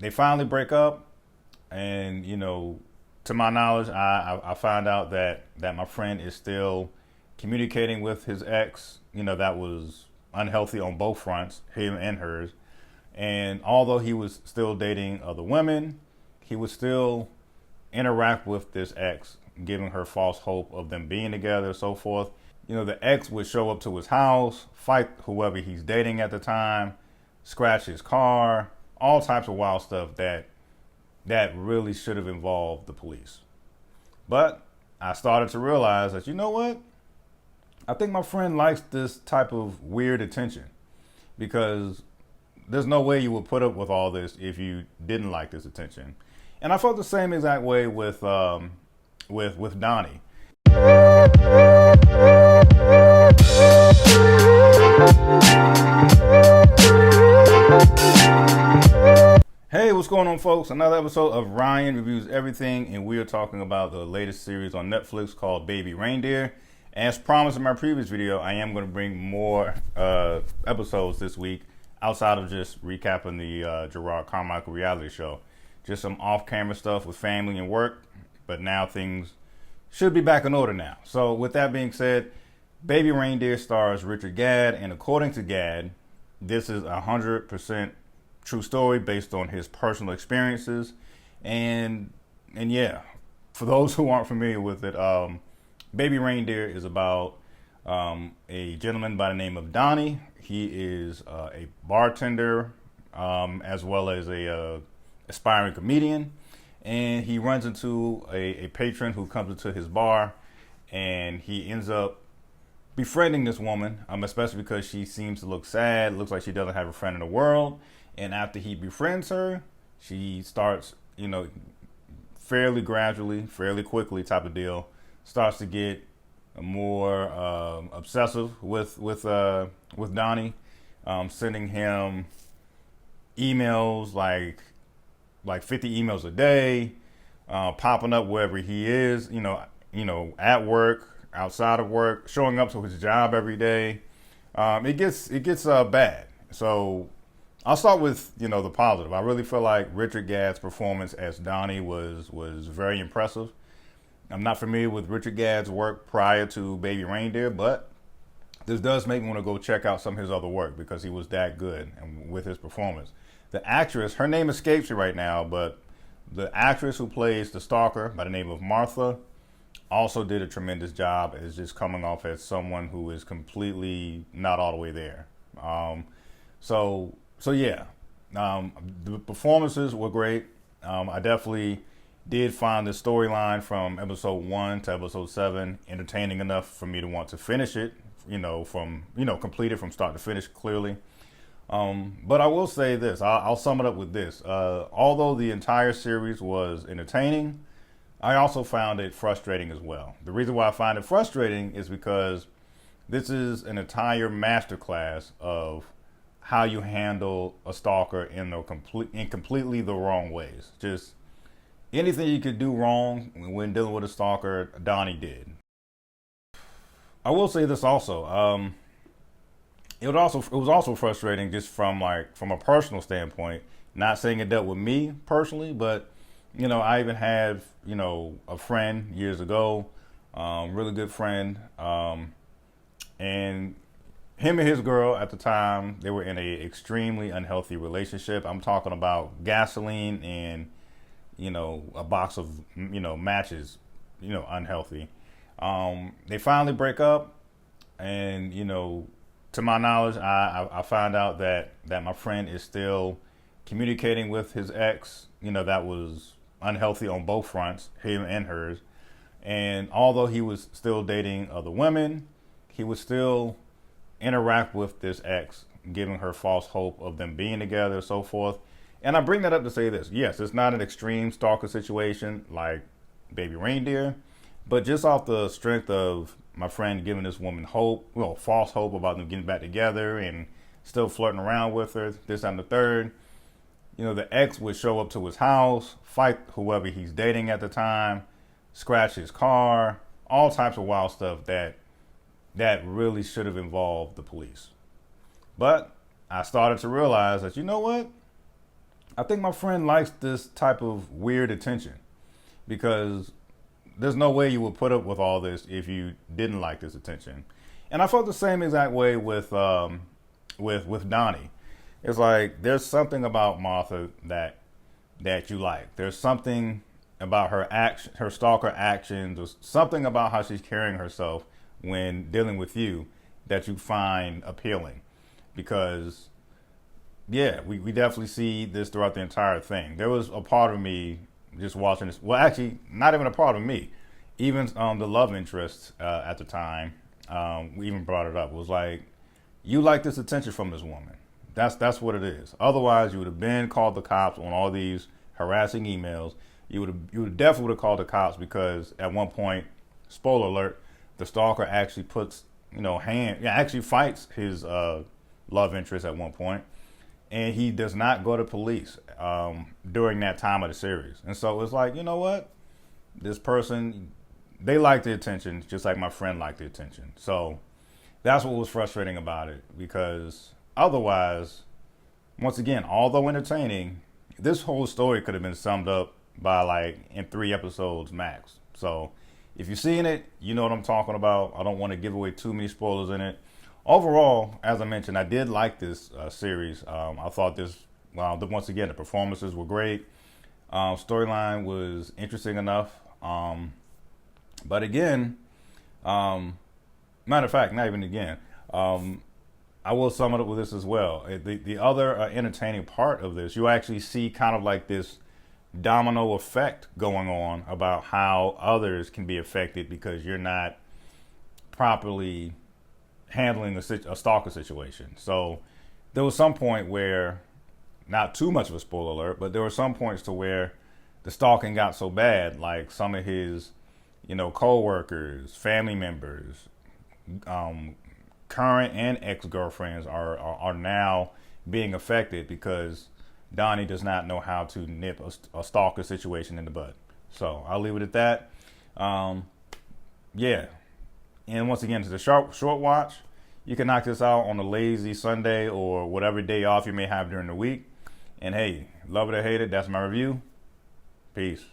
They finally break up, and to my knowledge, I find out that my friend is still communicating with his ex. That was unhealthy on both fronts, him and hers. And although he was still dating other women, he would still interact with this ex, giving her false hope of them being together, so forth. The ex would show up to his house, fight whoever he's dating at the time, scratch his car, all types of wild stuff that really should have involved the police. But I started to realize that, you know what? I think my friend likes this type of weird attention, because there's no way you would put up with all this if you didn't like this attention. And I felt the same exact way with Donnie. Hey, what's going on, folks? Another episode of Ryan Reviews Everything, and we are talking about the latest series on Netflix called Baby Reindeer. As promised in my previous video, I am going to bring more episodes this week outside of just recapping the Gerard Carmichael reality show. Just some off-camera stuff with family and work, but now things should be back in order now. So with that being said, Baby Reindeer stars Richard Gadd, and according to Gadd, this is 100% true story based on his personal experiences. And yeah, for those who aren't familiar with it, Baby Reindeer is about a gentleman by the name of Donnie. He is a bartender as well as a aspiring comedian, and he runs into a patron who comes into his bar, and he ends up befriending this woman, especially because she seems to look sad, looks like she doesn't have a friend in the world. And after he befriends her, she starts, fairly gradually, fairly quickly type of deal, starts to get more obsessive with Donnie, sending him emails like 50 emails a day, popping up wherever he is, at work, outside of work, showing up to his job every day. It gets bad. So I'll start with the positive. I really feel like Richard Gadd's performance as Donnie was very impressive. I'm not familiar with Richard Gadd's work prior to Baby Reindeer, but this does make me want to go check out some of his other work because he was that good and with his performance. The actress, her name escapes me right now, but the actress who plays the stalker by the name of Martha also did a tremendous job as just coming off as someone who is completely not all the way there. So yeah, the performances were great. I definitely did find the storyline from episode 1 to episode 7 entertaining enough for me to want to finish it, complete it from start to finish clearly. But I will say this, I'll sum it up with this. Although the entire series was entertaining, I also found it frustrating as well. The reason why I find it frustrating is because this is an entire masterclass of how you handle a stalker in completely the wrong ways. Just anything you could do wrong when dealing with a stalker, Donnie did. I will say this also. It was also frustrating just from a personal standpoint. Not saying it dealt with me personally, but I even had a friend years ago, really good friend, and him and his girl at the time, they were in a extremely unhealthy relationship. I'm talking about gasoline and a box of matches, unhealthy. They finally break up, and to my knowledge, I found out that my friend is still communicating with his ex. That was unhealthy on both fronts, him and hers. And although he was still dating other women, he would still interact with this ex, giving her false hope of them being together, so forth. And I bring that up to say this. Yes, it's not an extreme stalker situation like Baby Reindeer, but just off the strength of my friend giving this woman hope, false hope about them getting back together and still flirting around with her, this and the third. The ex would show up to his house, fight whoever he's dating at the time, scratch his car, all types of wild stuff that really should have involved the police. But I started to realize that, you know what? I think my friend likes this type of weird attention because there's no way you would put up with all this if you didn't like this attention. And I felt the same exact way with Donnie. It's like there's something about Martha that you like. There's something about her stalker actions, or something about how she's carrying herself when dealing with you that you find appealing. Because yeah, we definitely see this throughout the entire thing. There was a part of me just watching this. Well, actually, not even a part of me. Even the love interest at the time, we even brought it up. It was like, you like this attention from this woman. That's what it is. Otherwise, you would have been called the cops on all these harassing emails. You would definitely have called the cops because at one point, spoiler alert, the stalker actually puts actually fights his love interest at one point, and he does not go to police during that time of the series. And so it's like, you know what, this person, they like the attention just like my friend liked the attention. So that's what was frustrating about it, because otherwise, once again, although entertaining, this whole story could have been summed up by like in 3 episodes max. So if you've seen it, you know what I'm talking about. I don't want to give away too many spoilers in it. Overall, as I mentioned, I did like this series. I thought once again, the performances were great. Storyline was interesting enough. But again, matter of fact, not even again, I will sum it up with this as well. The other entertaining part of this, you actually see kind of like this domino effect going on about how others can be affected because you're not properly handling a stalker situation. So there was some point where, not too much of a spoiler alert, but there were some points to where the stalking got so bad, like some of his, co-workers, family members, current and ex-girlfriends are now being affected because Donnie does not know how to nip a stalker situation in the bud. So I'll leave it at that. Yeah. And once again, it's a short watch. You can knock this out on a lazy Sunday or whatever day off you may have during the week. And hey, love it or hate it, that's my review. Peace.